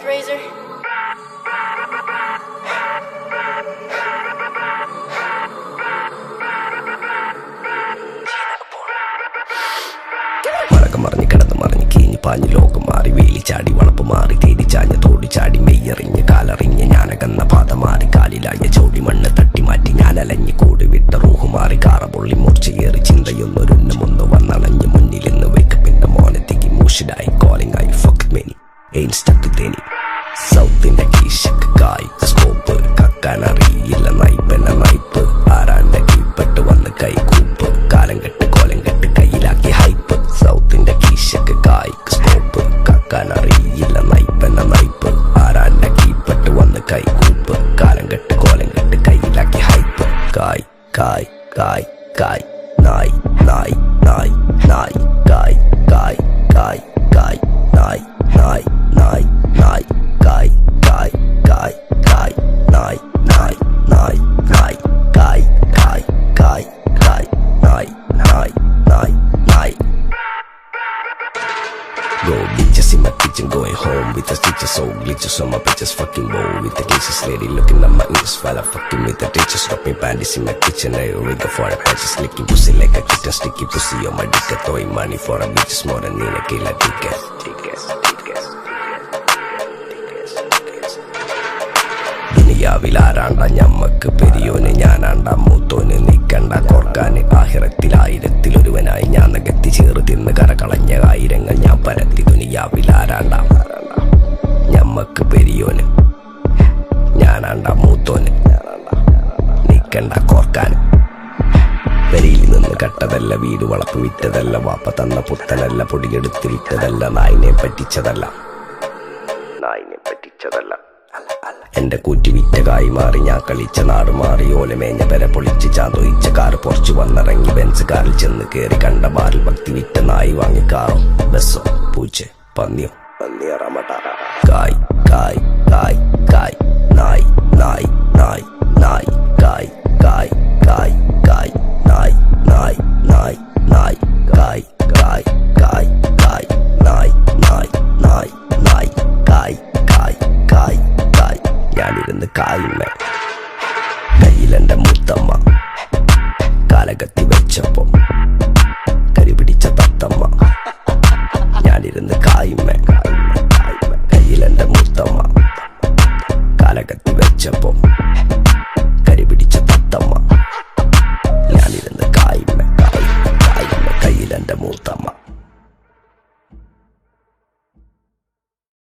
Razor. മറഞ്ഞ് കിടന്ന് മറിഞ്ഞ് കീഞ്ഞ് പാഞ്ഞ് ലോകം മാറി വേലി ചാടി വളപ്പ് മാറി തേടി ചാഞ്ഞ് തോടി ചാടി മെയ്യറിഞ്ഞ് കാലറിഞ്ഞ് ഞാനകന്ന പാത മാറി കാലിലായ ചോടി മണ്ണ് തട്ടി മാറ്റി ഞാൻ അലഞ്ഞ് കൂടി വിട്ട റൂഹ് മാറി കാറ പൊള്ളി മൂർച്ചയേറി ചിന്തയൊന്നൊരുന്നമൊന്ന് വന്നണഞ്ഞ് മുന്നിലിന്ന് വേക്കപ്പിന്റെ മോനത്തേക്ക് മൂഷിലായി കോളിംഗ് ആയി ഫക്ക് മെനി എയിൻ സ്റ്റക്ക് തേനി സൗത്തിന്റെ കീശക്ക് കായ് സ്കോപ്പ് കക്കാനറിയില്ല നയിപ്പെന്ന നയിപ്പ് ആരാന്റെ കീപ്പെട്ട് വന്ന് കൈ കൂപ്പ് കാലം കെട്ട് കോലം കെട്ട് കയ്യിലാക്കി ഹൈപ്പ് സൗത്തിന്റെ കീശക്ക് കായ് സ്കോപ്പ് കക്കാനറിയില്ല നയിപ്പെന്ന നയിപ്പ് ആരാന്റെ കീപ്പെട്ട് വന്ന് കൈ കൂപ്പ് കാലം കെട്ട് കോലം കെട്ട് കയ്യിലാക്കി ഹൈപ്പ് കായ് കായ് കായ് കായ് നായ് നായ് നായ് നായ് കായ് കായ് കായ് കായ് നായ് നായ് നായ് നായ് കായ് കായ് കായ് കായ് നായ് നായ് നായ് നായ് കായ് കായ് കായ് കായ് നായ് നായ് നായ് നായ്. Go bitches in my kitchen, going home with the stitches, so glitches on my bitches, fucking bow with the cases, lady looking at my ears while I'm fucking with the ditches, dropping panties in my kitchen, I rigger for the patches, licking pussy like a kitten, sticky pussy on my dick, throwing money for a bitches more than in a killer ticket. ദുനിയാവിലാരാണ്ട ഞമ്മക്ക് പെരിയോന് ഞാനാണ്ട മൂത്തോന് നിക്കണ്ട കോർക്കാന് ആഹിറത്തിലായിരത്തിലൊരുവനായി ഞാൻ നകത്തി ചേറ് തിന്ന് കരകളഞ്ഞ ആയിരങ്ങൾ ഞാൻ പരത്തി ദുനിയാവിലാരാണ്ട ഞമ്മക്ക് പെരിയോന് ഞാനാണ്ട മൂത്തോന് നിക്കണ്ട കോർക്കാന് പെരിയിൽ നിന്ന് കട്ടതല്ല വീട് വളപ്പ് വിറ്റതല്ല വാപ്പ തന്ന പുത്തനല്ല പൊടിയെടുത്ത് വിറ്റതല്ല നായിനെ പറ്റിച്ചതല്ല എന്റെ കൂറ്റി വിറ്റ കായി മാറി ഞാൻ കളിച്ച നാട് മാറി ഓലമേഞ്ഞ പെര പൊളിച്ച് ചാതൊയിച്ച കാറ് പൊറച്ചു വന്നിറങ്ങി ബെൻസ് കാറിൽ ചെന്ന് കേറി കണ്ട ബാറിൽ ഭക്തി വിറ്റ നായി വാങ്ങി കാറോ ബസ്സോ പൂച്ച പന്നിയോ കായ് കായ് കായ്